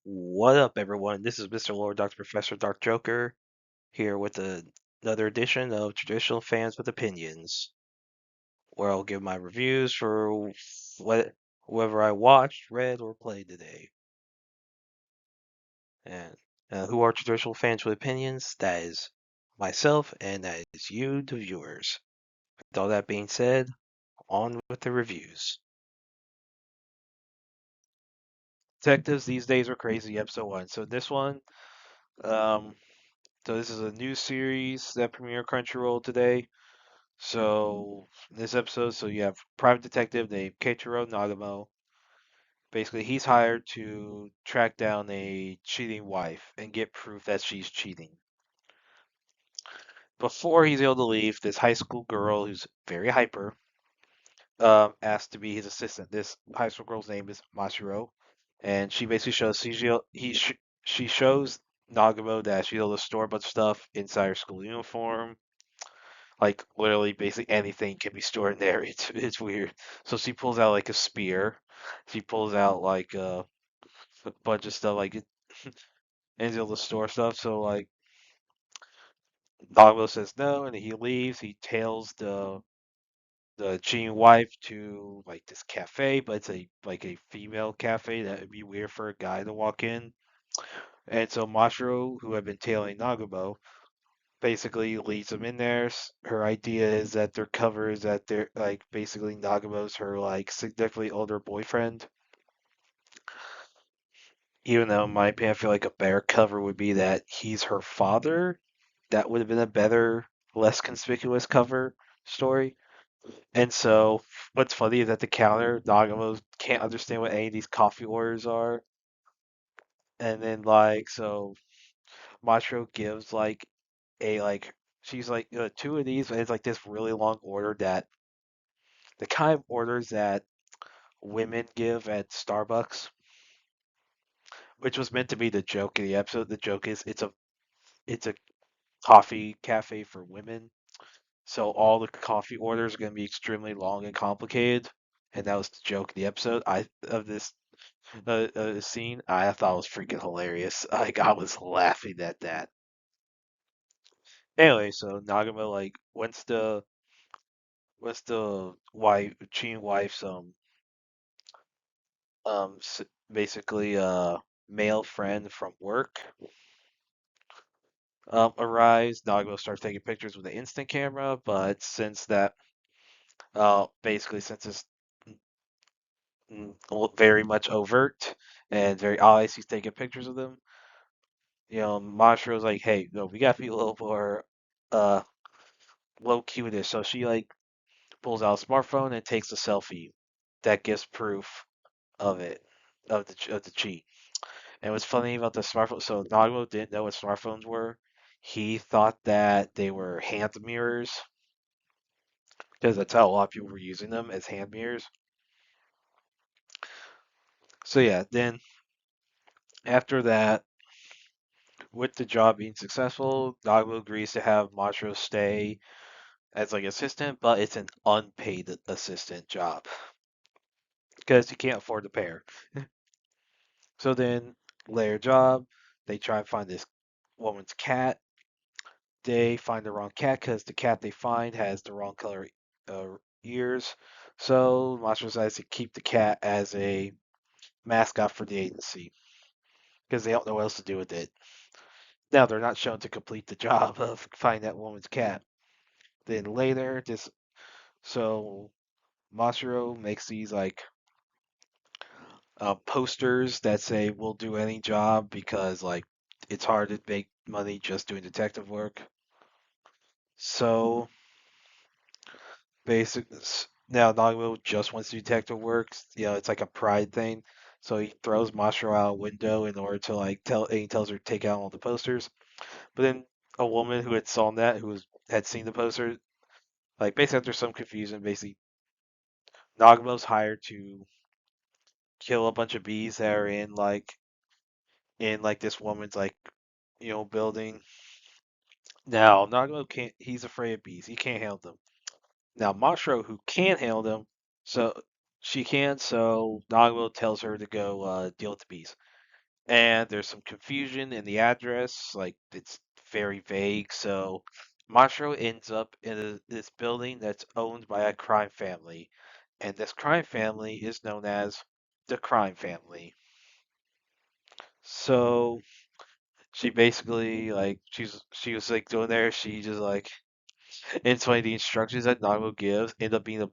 What up, everyone? This is Mr. Lord, Dr. Professor, Dark Joker, here with another edition of Traditional Fans with Opinions, where I'll give my reviews for whoever I watched, read, or played today. And who are Traditional Fans with Opinions? That is myself, and that is you, the viewers. With all that being said, on with the reviews. Detectives these days are crazy, episode 1. So this one, um, this is a new series that premiered Crunchyroll today. So in this episode, so you have private detective named Keiichiro Nagamo. Basically, he's hired to track down a cheating wife and get proof that she's cheating. Before he's able to leave, this high school girl who's very hyper asked to be his assistant. This high school girl's name is Mashiro, and she basically shows she shows Nagamo that she's able to store a bunch of stuff inside her school uniform. Like literally, basically anything can be stored in there. It's weird. So she pulls out like a spear. She pulls out like a bunch of stuff like and able to store stuff. So like Nagamo says no, and he leaves. He tails the cheating wife to like this cafe, but it's a female cafe that would be weird for a guy to walk in. And so Mashiro, who had been tailing Nagamo, basically leads him in there. Her idea is that their cover is that they're like basically Nagamo's her like significantly older boyfriend. Even though in my opinion, I feel like a better cover would be that he's her father. That would have been a better, less conspicuous cover story. And so what's funny is at the counter, Nagamo can't understand what any of these coffee orders are. And then like so Machiro gives like a like she's like two of these and it's like this really long order that the kind of orders that women give at Starbucks, which was meant to be the joke of the episode. The joke is it's a coffee cafe for women, so all the coffee orders are going to be extremely long and complicated, and that was the joke of the episode. I of this scene. I thought it was freaking hilarious. Like I was laughing at that. Anyway, so Nagamo like what's the wife cheating wife's basically male friend from work arrives. Nagamo starts taking pictures with the instant camera, but since that basically since it's very much overt and very obvious he's taking pictures of them, Mashiro's like, hey, no, we gotta be a little more uh low key with this. So she like pulls out a smartphone and takes a selfie that gives proof of it of the cheat. And what's funny about the smartphone, so Nagamo didn't know what smartphones were. He thought that they were hand mirrors because that's how a lot of people were using them as hand mirrors. So yeah, then after that, with the job being successful, Nagamo agrees to have Machiro stay as like assistant, but it's an unpaid assistant job because he can't afford to pay her. So then, later job, they try and find this woman's cat. They find the wrong cat because the cat they find has the wrong color ears. So Monster decides to keep the cat as a mascot for the agency because they don't know what else to do with it. Now they're not shown to complete the job of finding that woman's cat. Then later, this so Masuro makes these like posters that say "We'll do any job" because like it's hard to make money just doing detective work. So basic now Nagamo just wants to do detective work. It's like a pride thing. So he throws Masuro out a window in order to like and he tells her to take out all the posters. But then a woman who had saw that, had seen the poster, like basically after some confusion, basically Nagamo's hired to kill a bunch of bees that are in like this woman's like building. Now Nagamo can't. He's afraid of bees. He can't handle them. Now Mashro, who can handle them, so she can. So Nagamo tells her to go deal with the bees. and there's some confusion in the address, like it's very vague. So Mashiro ends up in this building that's owned by a crime family, and this crime family is known as the Crime Family. So she basically like she was like doing there. She just like and it's funny the instructions that Nago gives end up being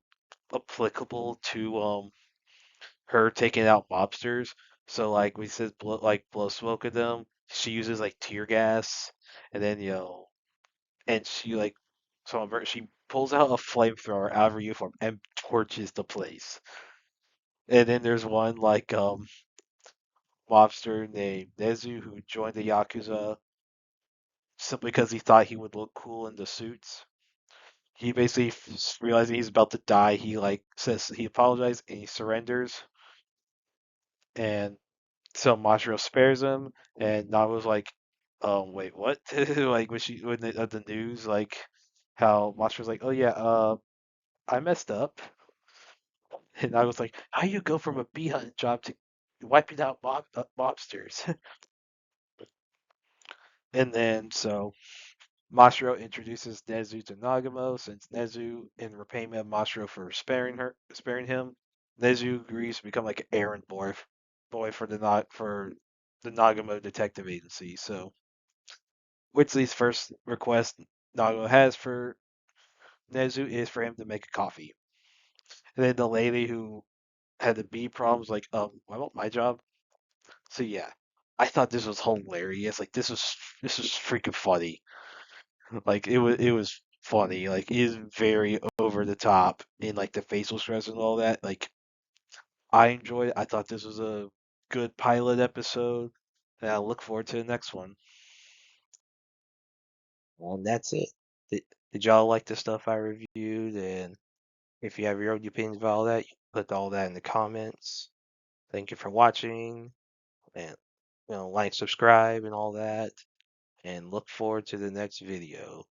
applicable to her taking out mobsters. So like we said, blow smoke at them. She uses like tear gas, and then and she like she pulls out a flamethrower out of her uniform and torches the place. And then there's one like mobster named Nezu who joined the Yakuza simply because he thought he would look cool in the suits. He basically realizing he's about to die, he like says he apologizes and he surrenders. And so Mashiro spares him, and Nago's like, wait, what?" Like when the news, like how Mashiro's like, "Oh yeah, I messed up," and I was like, "How you go from a bee hunting job to wiping out mobsters?" And then so Mashiro introduces Nezu to Nagamo, since Nezu, in repayment of Mashiro for sparing him, Nezu agrees to become like an errand boy for the Nagamo Detective Agency. So Witsley's first request Nagamo has for Nezu is for him to make a coffee. And then the lady who had the bee problems like, I want my job. So yeah, I thought this was hilarious. Like this was freaking funny. Like it was funny. Like it is very over the top in like the facial stress and all that. Like I enjoyed it. I thought this was a good pilot episode, and I look forward to the next one. Well, that's it. Did y'all like the stuff I reviewed? And if you have your own opinions about all that, you can put all that in the comments. Thank you for watching, and like, subscribe, and all that. And look forward to the next video.